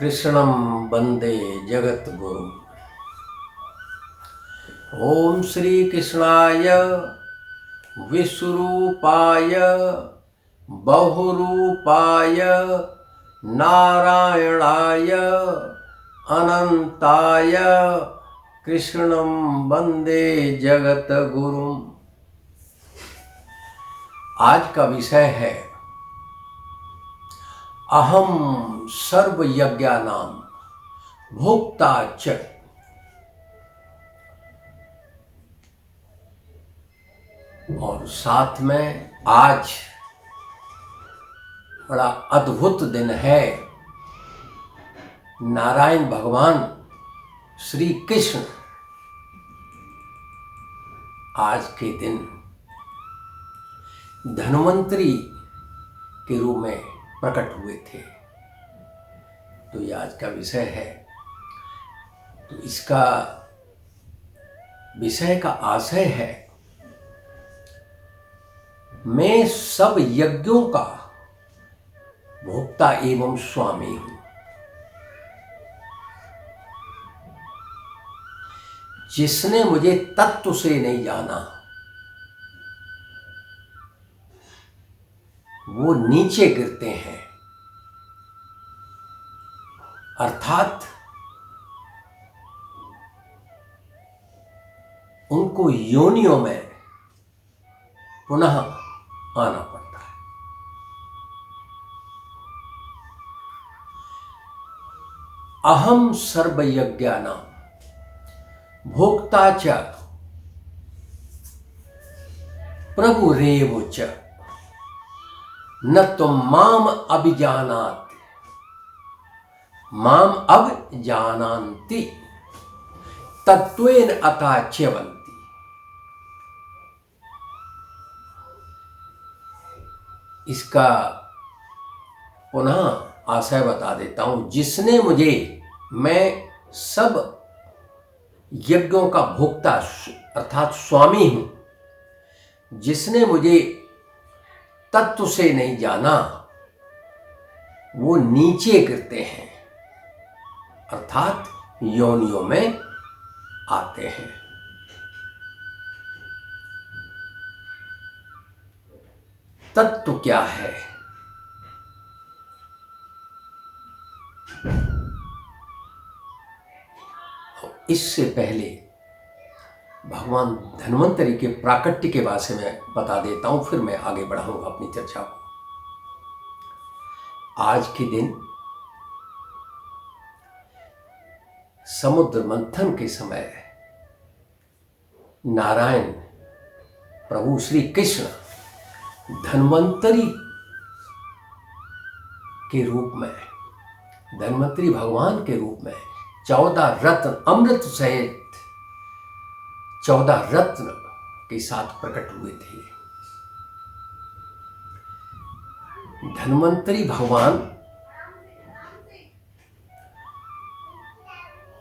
कृष्णं वंदे जगद्गुरुं। ओम श्री कृष्णाय विश्वरूपाय बहुरूपाय नारायणाय अनंताय कृष्णं वंदे जगद्गुरुं। आज का विषय है अहम सर्व यज्ञानां भोक्ता च। और साथ में आज बड़ा अद्भुत दिन है। नारायण भगवान श्री कृष्ण आज के दिन धन्वंतरी के रूप में प्रकट हुए थे। तो ये आज का विषय है। तो इसका विषय का आशय है, मैं सब यज्ञों का भोक्ता एवं स्वामी हूं। जिसने मुझे तत्व से नहीं जाना वो नीचे गिरते हैं, अर्थात उनको योनियों में पुनः आना पड़ता है। अहम सर्वयज्ञानां भोक्ता च प्रभुरेव च न तुम माम अभिजानाति माम अभिजानान्ति तत्वेन अथा च्यवन्ति। इसका पुनः आशय बता देता हूं। जिसने मुझे, मैं सब यज्ञों का भोक्ता अर्थात स्वामी हूं, जिसने मुझे तत्व से नहीं जाना वो नीचे गिरते हैं, अर्थात योनियों में आते हैं। तत्व क्या है? इससे पहले भगवान धन्वंतरी के प्राकट्य के बारे में बता देता हूं, फिर मैं आगे बढ़ाऊंगा अपनी चर्चा को। आज के दिन समुद्र मंथन के समय नारायण प्रभु श्री कृष्ण धन्वंतरी के रूप में, धन्वंतरी भगवान के रूप में 14 रत्न अमृत सहित 14 रत्न के साथ प्रकट हुए थे। धन्वंतरी भगवान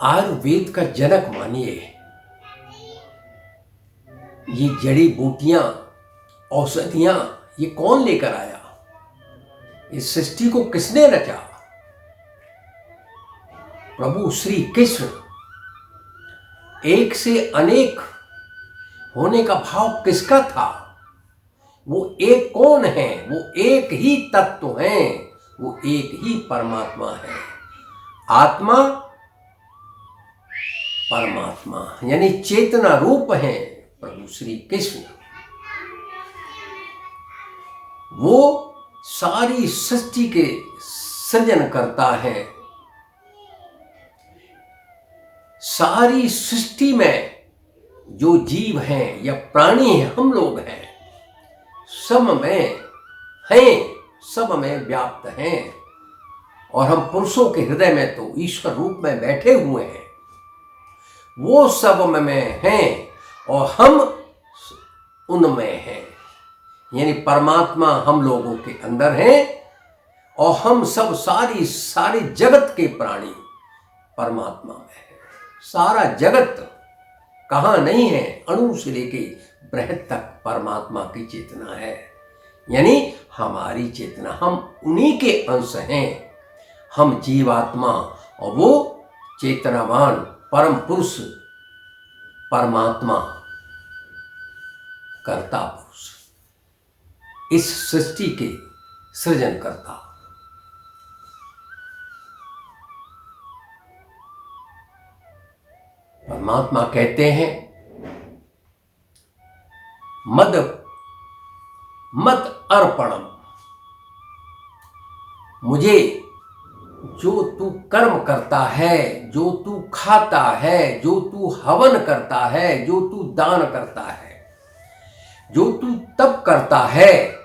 आयुर्वेद का जनक मानिए। ये जड़ी बूटियां, औषधियां, ये कौन लेकर आया? इस सृष्टि को किसने रचा? प्रभु श्री कृष्ण। एक से अनेक होने का भाव किसका था? वो एक कौन है? वो एक ही तत्व है, वो एक ही परमात्मा है। आत्मा परमात्मा यानी चेतना रूप है प्रभु श्री कृष्ण। वो सारी सृष्टि के सृजन करता है। सारी सृष्टि में जो जीव हैं या प्राणी हैं, हम लोग हैं, सब में हैं, सब में व्याप्त हैं। और हम पुरुषों के हृदय में तो ईश्वर रूप में बैठे हुए हैं। वो सब में हैं और हम उनमें हैं, यानी परमात्मा हम लोगों के अंदर है और हम सब सारी जगत के प्राणी परमात्मा में है। सारा जगत कहाँ नहीं है, अणु से लेके बृहद तक परमात्मा की चेतना है, यानी हमारी चेतना, हम उन्हीं के अंश हैं। हम जीवात्मा और वो चेतनावान परम पुरुष परमात्मा कर्ता पुरुष, इस सृष्टि के सृजन करता। परमात्मा कहते हैं मद मत अर्पणम, मुझे जो तू कर्म करता है, जो तू खाता है, जो तू हवन करता है, जो तू दान करता है, जो तू तप करता है,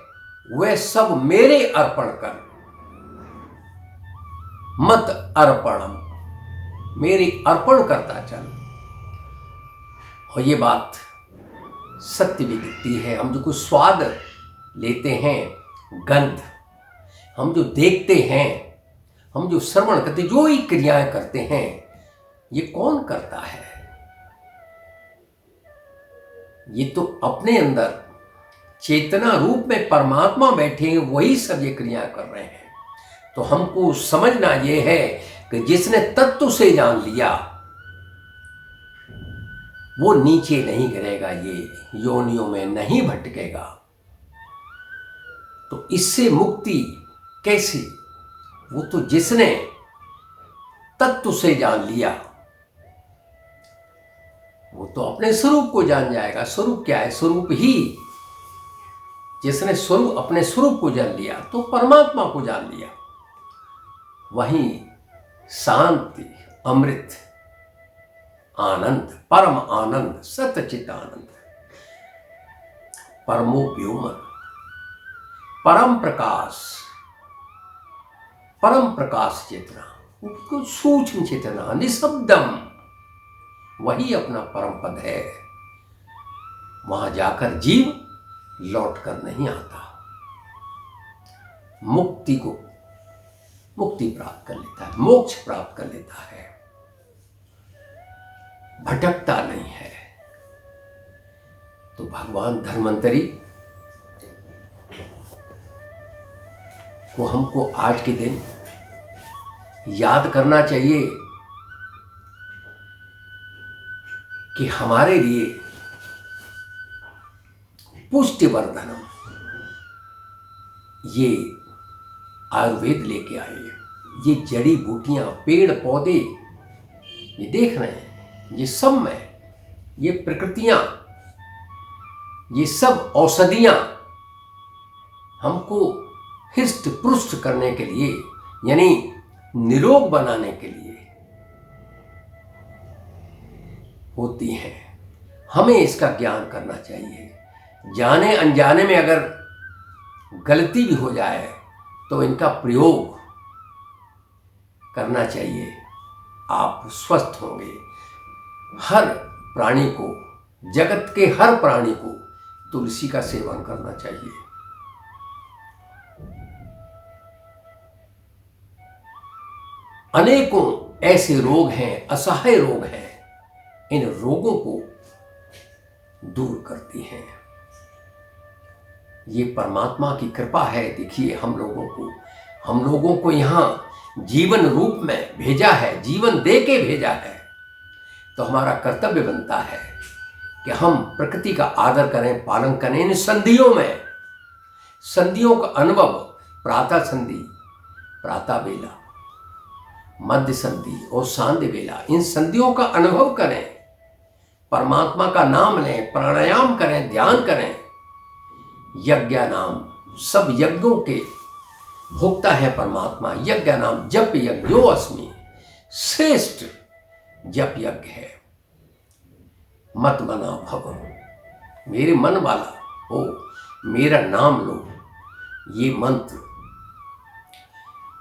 वह सब मेरे अर्पण कर। मत अर्पणम, मेरी अर्पण करता चल। और ये बात सत्य भी दिखती है। हम जो कुछ स्वाद लेते हैं, गंध, हम जो देखते हैं, हम जो श्रवण करते, जो ही क्रियाएं करते हैं, ये कौन करता है? ये तो अपने अंदर चेतना रूप में परमात्मा बैठे हैं, वही सब ये क्रियाएं कर रहे हैं। तो हमको समझना ये है कि जिसने तत्व से जान लिया वो नीचे नहीं गिरेगा, ये योनियों में नहीं भटकेगा। तो इससे मुक्ति कैसे? वो तो जिसने तत्व से जान लिया वो तो अपने स्वरूप को जान जाएगा। स्वरूप क्या है? स्वरूप ही, जिसने स्वरूप अपने स्वरूप को जान लिया तो परमात्मा को जान लिया। वहीं शांति, अमृत, आनंद, परम आनंद, सतचित आनंद, परमो व्योमन, परम प्रकाश, परम प्रकाश चेतना, सूक्ष्म चेतना, निशब्दम, वही अपना परम पद है। वहां जाकर जीव लौट कर नहीं आता, मुक्ति प्राप्त कर लेता है, मोक्ष प्राप्त कर लेता है, भटकता नहीं है। तो भगवान धन्वंतरी को हमको आज के दिन याद करना चाहिए कि हमारे लिए पुष्टिवर्धनम ये आयुर्वेद लेके आए। ये जड़ी बूटियां, पेड़ पौधे, ये देख रहे हैं, ये सब में, ये प्रकृतियां, ये सब औषधियां हमको हिष्ट पुष्ट करने के लिए, यानी निरोग बनाने के लिए होती हैं। हमें इसका ज्ञान करना चाहिए। जाने अनजाने में अगर गलती भी हो जाए तो इनका प्रयोग करना चाहिए। आप स्वस्थ होंगे। हर प्राणी को, जगत के हर प्राणी को तुलसी का सेवन करना चाहिए। अनेकों ऐसे रोग हैं, असहाय रोग हैं, इन रोगों को दूर करती हैं। ये परमात्मा की कृपा है। देखिए हम लोगों को यहाँ जीवन रूप में भेजा है, जीवन दे के भेजा है। तो हमारा कर्तव्य बनता है कि हम प्रकृति का आदर करें, पालन करें। इन संधियों का अनुभव, प्रातः संधि, प्रातः बेला, मध्य संधि और सांध्य बेला, इन संधियों का अनुभव करें। परमात्मा का नाम लें, प्राणायाम करें, ध्यान करें। यज्ञ नाम, सब यज्ञों के भोक्ता है परमात्मा। यज्ञ नाम जप यज्ञो अस्मि, श्रेष्ठ जप यज्ञ है। मत मना भव, मेरे मन वाला हो, मेरा नाम लो। ये मंत्र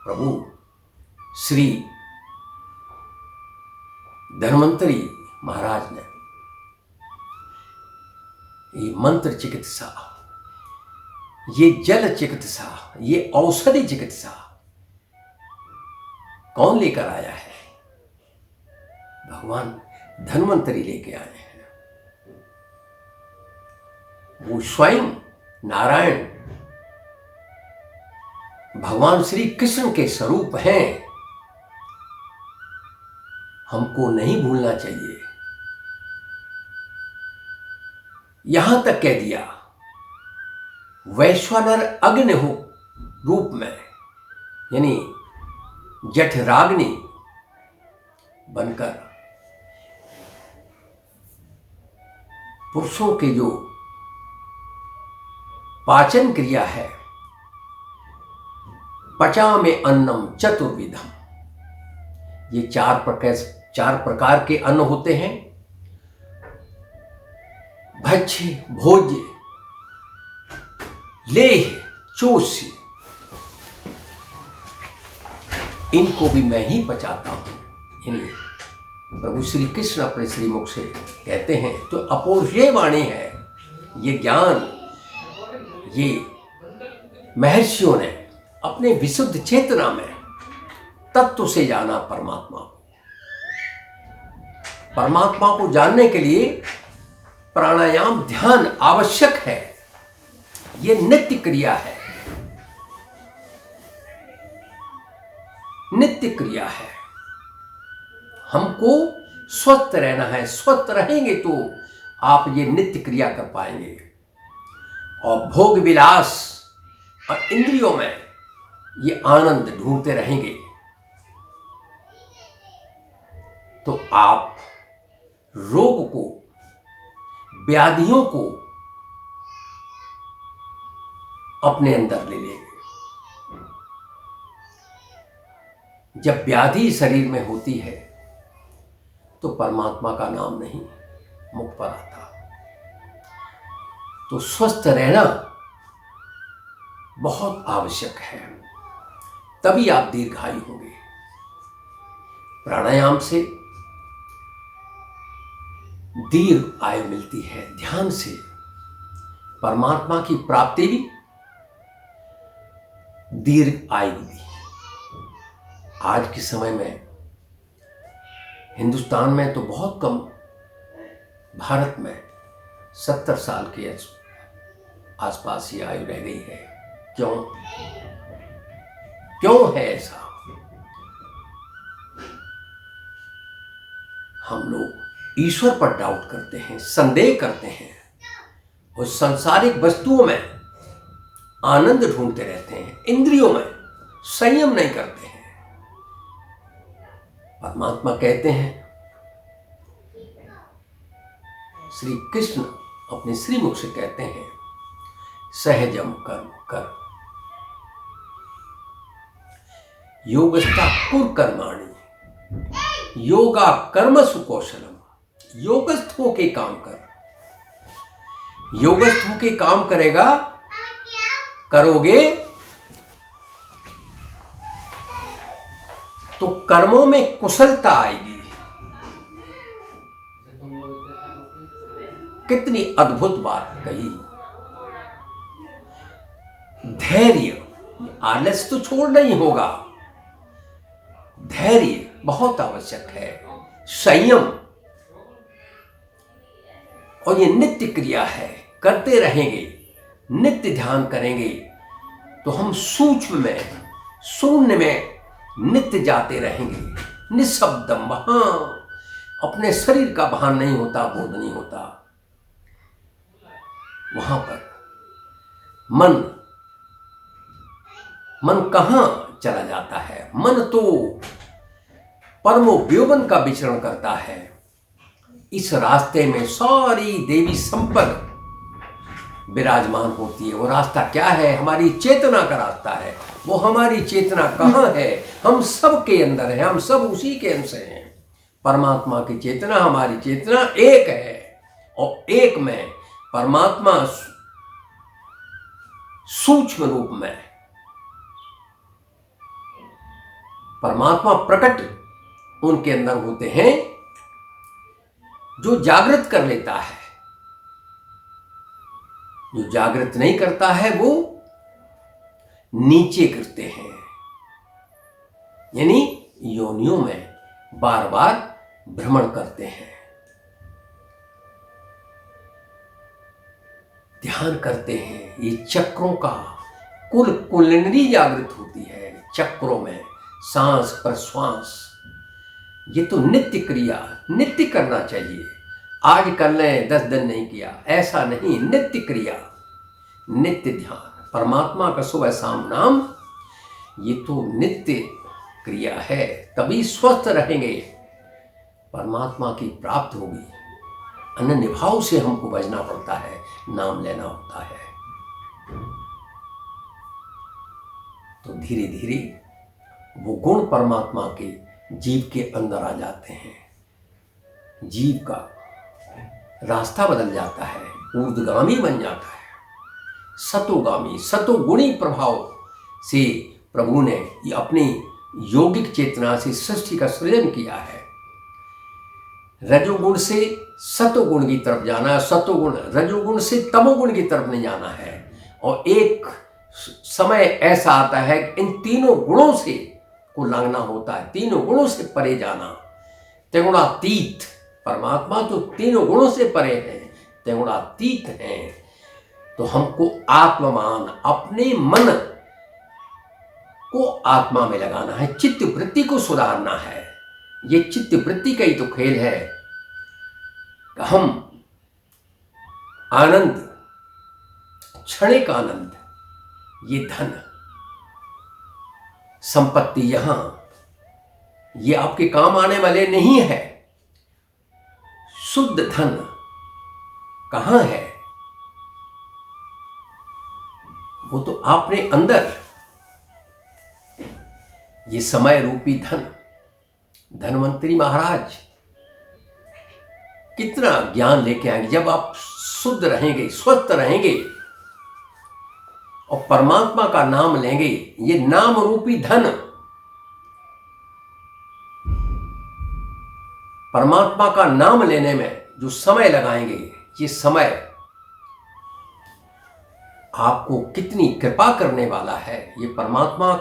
प्रभु श्री धन्वंतरी महाराज ने, ये मंत्र चिकित्सा, ये जल चिकित्सा, ये औषधि चिकित्सा कौन लेकर आया है? भगवान धन्वंतरी लेके आए हैं। वो स्वयं नारायण भगवान श्री कृष्ण के स्वरूप हैं। हमको नहीं भूलना चाहिए। यहां तक कह दिया, वैश्वानर अग्निहो रूप में, यानी जठराग्नि बनकर पुरुषों के जो पाचन क्रिया है, पचामे अन्नम चतुर्विधम, ये चार प्रकार के अन्न होते हैं। भक्ष्य, भोज्य, लेह, चोष्य, इनको भी मैं ही पचाता हूं। यानी प्रभु श्री कृष्ण अपने श्रीमुख से कहते हैं। तो अपौरुषेय वाणी है ये ज्ञान, ये महर्षियों ने अपने विशुद्ध चेतना में तत्व से जाना परमात्मा को। परमात्मा को जानने के लिए प्राणायाम, ध्यान आवश्यक है। ये नित्य क्रिया है, नित्य क्रिया है। हमको स्वस्थ रहना है, स्वस्थ रहेंगे तो आप ये नित्य क्रिया कर पाएंगे। और भोग विलास और इंद्रियों में ये आनंद ढूंढते रहेंगे तो आप रोग को, व्याधियों को अपने अंदर ले लेंगे। जब व्याधि शरीर में होती है तो परमात्मा का नाम नहीं मुख पर आता। तो स्वस्थ रहना बहुत आवश्यक है, तभी आप दीर्घायु होंगे। प्राणायाम से दीर्घ आयु मिलती है, ध्यान से परमात्मा की प्राप्ति भी, दीर्घ आयु भी। आज के समय में हिंदुस्तान में तो बहुत कम, भारत में 70 साल के आसपास ही आयु रह गई है। क्यों है ऐसा? हम लोग ईश्वर पर डाउट करते हैं, संदेह करते हैं, और सांसारिक वस्तुओं में आनंद ढूंढते रहते हैं, इंद्रियों में संयम नहीं करते हैं। परमात्मा कहते हैं, श्री कृष्ण अपने श्रीमुख से कहते हैं, सहजम कर्म कर, योगस्था कुर कर्माणि, योगा कर्म सुकौशलम। योगस्थ होके काम कर, योगस्थ होके काम करेगा, करोगे तो कर्मों में कुशलता आएगी। कितनी अद्भुत बात कही। धैर्य, आलस तो छोड़ना ही होगा, धैर्य बहुत आवश्यक है, संयम, और ये नित्य क्रिया है, करते रहेंगे, नित्य ध्यान करेंगे तो हम सूक्ष्म में, शून्य में नित्य जाते रहेंगे, निशब्दम। वहां अपने शरीर का भान नहीं होता, बोध नहीं होता। वहां पर मन कहां चला जाता है? मन तो परमो व्योमन का विचरण करता है। इस रास्ते में सारी देवी संपद विराजमान होती है। वो रास्ता क्या है? हमारी चेतना का रास्ता है। वो हमारी चेतना कहाँ है? हम सब के अंदर है, हम सब उसी के अंश हैं। परमात्मा की चेतना, हमारी चेतना एक है, और एक में परमात्मा सूक्ष्म रूप में, परमात्मा प्रकट उनके अंदर होते हैं जो जागृत कर लेता है। जो जागृत नहीं करता है वो नीचे गिरते हैं, यानी योनियों में बार बार भ्रमण करते हैं। ध्यान करते हैं, ये चक्रों का कुंडली जागृत होती है। चक्रों में सांस प्रश्वास, ये तो नित्य क्रिया, नित्य करना चाहिए। आज कर लें 10 दिन नहीं किया, ऐसा नहीं। नित्य क्रिया, नित्य ध्यान, परमात्मा का सुबह शाम नाम, ये तो नित्य क्रिया है। तभी स्वस्थ रहेंगे, परमात्मा की प्राप्त होगी। अनन्य भाव से हमको बजना पड़ता है, नाम लेना होता है। तो धीरे धीरे वो गुण परमात्मा के जीव के अंदर आ जाते हैं। जीव का रास्ता बदल जाता है, ऊर्ध्वगामी बन जाता है, सतोगामी, सतोगुणी प्रभाव से प्रभु ने अपनी योगिक चेतना से सृष्टि का सृजन किया है। रजोगुण से सतोगुण की तरफ जाना है, सतोगुण रजोगुण से तमोगुण की तरफ नहीं जाना है। और एक समय ऐसा आता है कि इन तीनों गुणों से को लांघना होता है, तीनों गुणों से परे जाना। त्रिगुणातीत परमात्मा तो तीनों गुणों से परे हैं, त्रिगुणातीत हैं। तो हमको आत्ममान, अपने मन को आत्मा में लगाना है, चित्त वृत्ति को सुधारना है। ये चित्त वृत्ति का ही तो खेल है। हम आनंद, क्षणिक आनंद, ये धन संपत्ति यहां ये आपके काम आने वाले नहीं है। शुद्ध धन कहां है? वो तो आपने अंदर, ये समय रूपी धन। धन्वंतरी महाराज कितना ज्ञान लेके आएंगे जब आप शुद्ध रहेंगे, स्वस्थ रहेंगे और परमात्मा का नाम लेंगे। ये नाम रूपी धन, परमात्मा का नाम लेने में जो समय लगाएंगे, ये समय आपको कितनी कृपा करने वाला है। ये परमात्मा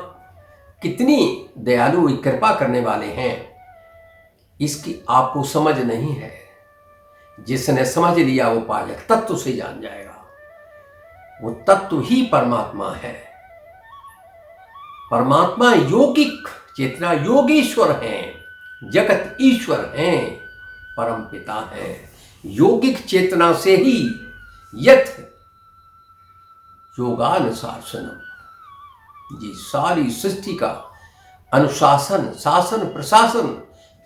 कितनी दयालु कृपा करने वाले हैं, इसकी आपको समझ नहीं है। जिसने समझ लिया वो पाजक तत्व से जान जाएगा। वो तत्व ही परमात्मा है। परमात्मा योगिक चेतना, योगीश्वर हैं, जगत ईश्वर हैं, परम पिता हैं। योगिक चेतना से ही यथ योगानुशासनम, ये सारी सृष्टि का अनुशासन, शासन, प्रशासन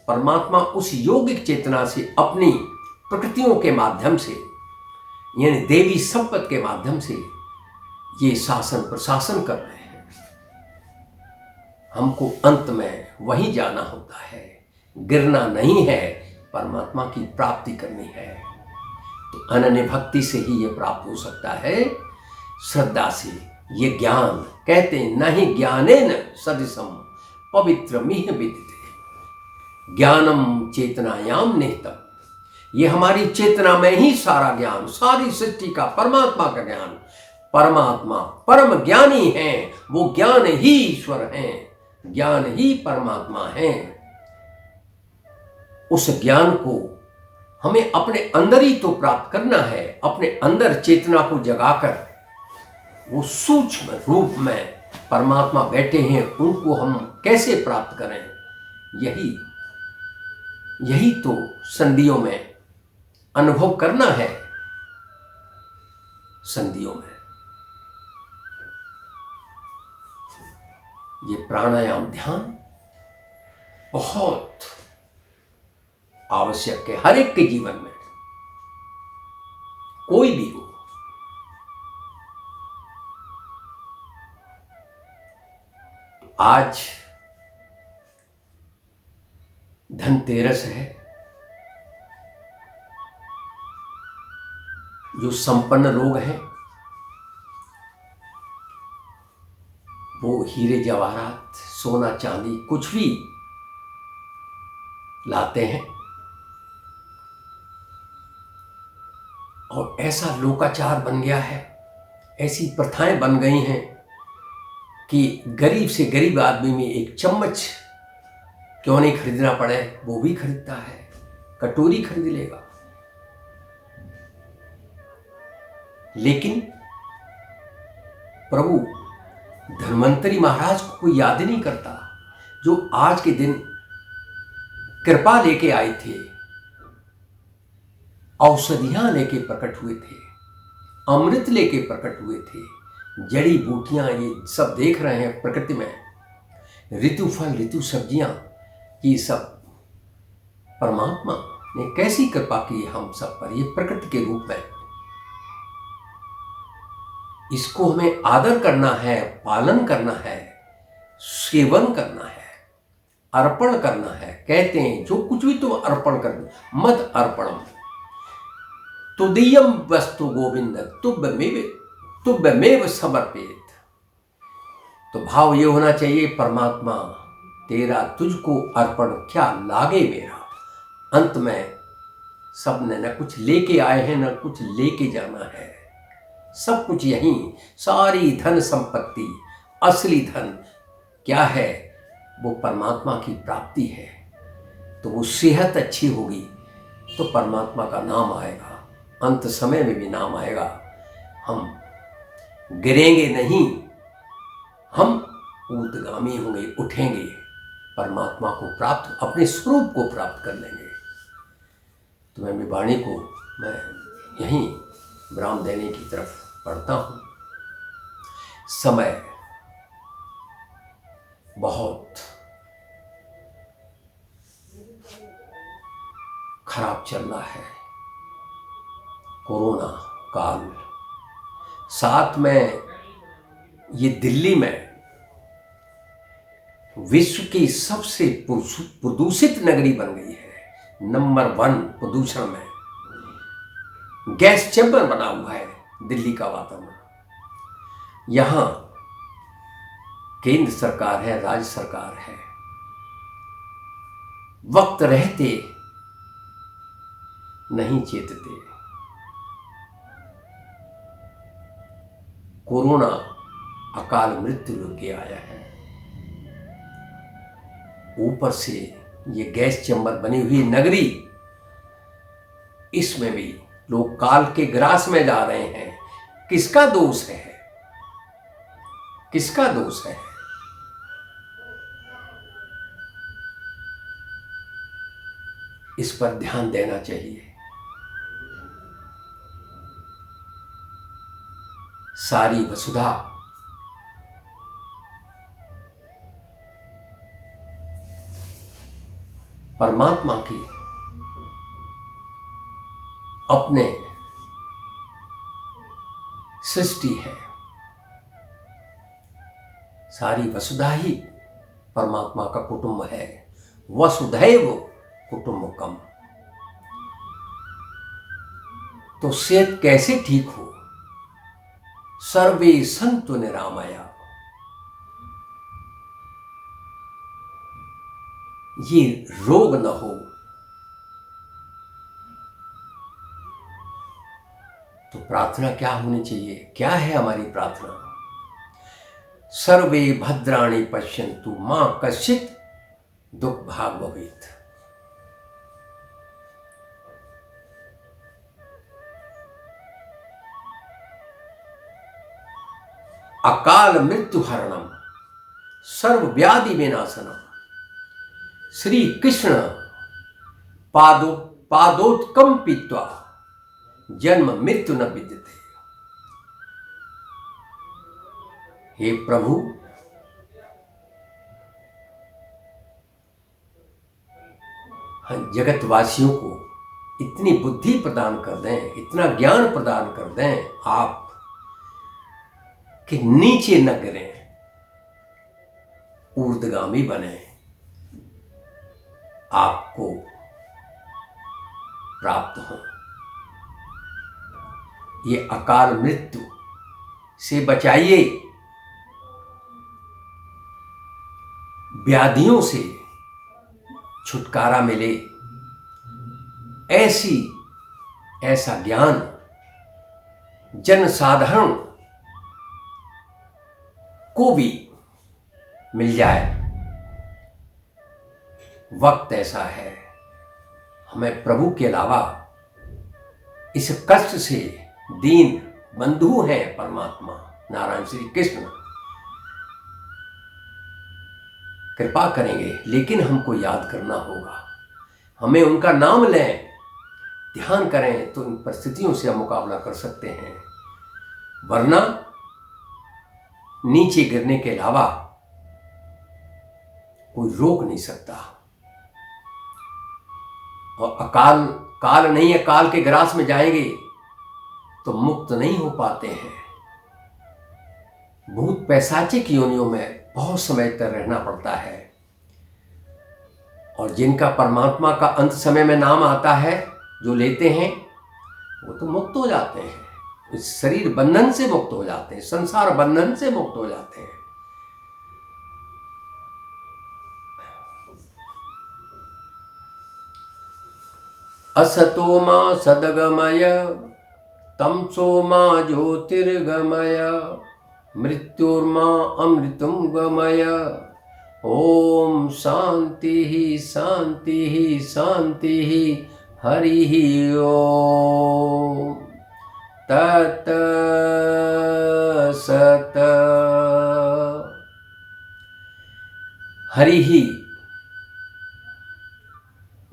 परमात्मा उस योगिक चेतना से अपनी प्रकृतियों के माध्यम से, यानी देवी संपत्ति के माध्यम से ये शासन प्रशासन कर रहे हैं। हमको अंत में वहीं जाना होता है, गिरना नहीं है, परमात्मा की प्राप्ति करनी है। तो अनन्य भक्ति से ही ये प्राप्त हो सकता है, श्रद्धा से। ये ज्ञान कहते नहीं, ज्ञानेन सदृशम पवित्रमिह विदिते, ज्ञानम चेतनायाम निहितम। ये हमारी चेतना में ही सारा ज्ञान, सारी सृष्टि का परमात्मा का ज्ञान। परमात्मा परम ज्ञानी हैं, वो ज्ञान ही ईश्वर हैं, ज्ञान ही परमात्मा हैं। उस ज्ञान को हमें अपने अंदर ही तो प्राप्त करना है। अपने अंदर चेतना को जगाकर वो सूक्ष्म रूप में परमात्मा बैठे हैं, उनको हम कैसे प्राप्त करें? यही तो संधियों में अनुभव करना है। संधियों में ये प्राणायाम ध्यान बहुत आवश्यक है हर एक के जीवन में, कोई भी हो। आज धनतेरस है। जो संपन्न लोग हैं वो हीरे जवाहरात, सोना चांदी कुछ भी लाते हैं और ऐसा लोकाचार बन गया है, ऐसी प्रथाएं बन गई हैं कि गरीब से गरीब आदमी में एक चम्मच क्यों नहीं खरीदना पड़े, वो भी खरीदता है, कटोरी खरीद लेगा। लेकिन प्रभु धन्वंतरी महाराज को कोई याद नहीं करता, जो आज के दिन कृपा लेके आए थे, औषधियां लेके प्रकट हुए थे, अमृत लेके प्रकट हुए थे, जड़ी बूटियां ये सब देख रहे हैं प्रकृति में, ऋतु फल ऋतु सब्जियां, ये सब परमात्मा ने कैसी कृपा की हम सब पर, ये प्रकृति के रूप में। इसको हमें आदर करना है, पालन करना है, सेवन करना है, अर्पण करना है। कहते हैं जो कुछ भी तुम अर्पण कर दो, मद अर्पणम तुदीयम वस्तु गोविंद तुभ्यमेव समर्पित। तो भाव ये होना चाहिए, परमात्मा तेरा तुझको अर्पण क्या लागे मेरा। अंत में सब ने न कुछ लेके आए हैं न कुछ लेके जाना है, सब कुछ यहीं। सारी धन संपत्ति, असली धन क्या है, वो परमात्मा की प्राप्ति है। तो वो सेहत अच्छी होगी तो परमात्मा का नाम आएगा, अंत समय में भी नाम आएगा। हम गिरेंगे नहीं, हम ऊर्ध्वगामी होंगे, उठेंगे, परमात्मा को प्राप्त, अपने स्वरूप को प्राप्त कर लेंगे। तो मैं अपनी वाणी को मैं यहीं विराम देने की तरफ बढ़ता हूँ। समय बहुत खराब चल रहा है, कोरोना काल, साथ में ये दिल्ली में विश्व की सबसे प्रदूषित नगरी बन गई है, नंबर 1 प्रदूषण में। गैस चैम्बर बना हुआ है दिल्ली का वातावरण। यहां केंद्र सरकार है, राज्य सरकार है, वक्त रहते नहीं चेतते। कोरोना अकाल मृत्यु लेके आया है, ऊपर से ये गैस चैम्बर बनी हुई नगरी, इसमें भी लोग काल के ग्रास में जा रहे हैं। किसका दोष है, किसका दोष है? इस पर ध्यान देना चाहिए। सारी वसुधा परमात्मा की अपने सृष्टि है, सारी वसुधा ही परमात्मा का कुटुंब है। वसुधैव कुटुंबकम। तो सेहत कैसे ठीक हो? सर्वे संतु निरामया। ये रोग न हो, तो प्रार्थना क्या होनी चाहिए? क्या है हमारी प्रार्थना? सर्वे भद्राणि पश्यन्तु मां कश्चित् दुख भाग भवेत्। अकाल मृत्यु हरणम सर्व व्याधि विनाशनम। श्री कृष्ण पादोत्कंपित्वा जन्म मृत्यु न विद्यते। हे प्रभु, जगतवासियों को इतनी बुद्धि प्रदान कर दें, इतना ज्ञान प्रदान कर दें आप कि नीचे न गिरें, ऊर्ध्वगामी बने, आपको प्राप्त हो। ये अकाल मृत्यु से बचाइए, व्याधियों से छुटकारा मिले, ऐसा ज्ञान जनसाधारण को भी मिल जाए। वक्त ऐसा है, हमें प्रभु के अलावा इस कष्ट से दीन बंधु हैं परमात्मा नारायण श्री कृष्ण, कृपा करेंगे, लेकिन हमको याद करना होगा। हमें उनका नाम लें, ध्यान करें, तो इन परिस्थितियों से हम मुकाबला कर सकते हैं, वरना नीचे गिरने के अलावा कोई रोक नहीं सकता। और अकाल काल नहीं है, काल के ग्रास में जाएंगे तो मुक्त नहीं हो पाते हैं। भूत पैशाचिक योनियों में बहुत समय तक रहना पड़ता है। और जिनका परमात्मा का अंत समय में नाम आता है, जो लेते हैं, वो तो मुक्त हो जाते हैं, इस शरीर बंधन से मुक्त हो जाते हैं, संसार बंधन से मुक्त हो जाते हैं। असतो मा सदगमय तमसो मा ज्योतिर्गमय मृत्युर्मा अमृतम गमय। ओम शांति ही शांति ही शांति ही। हरि ही ओम तत् सत। हरि ही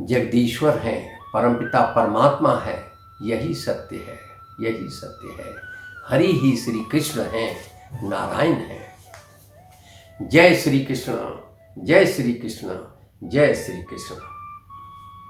जगदीश्वर हैं, परमपिता परमात्मा है, यही सत्य है, यही सत्य है। हरि ही श्री कृष्ण हैं, नारायण हैं। जय श्री कृष्ण, जय श्री कृष्ण, जय श्री कृष्ण।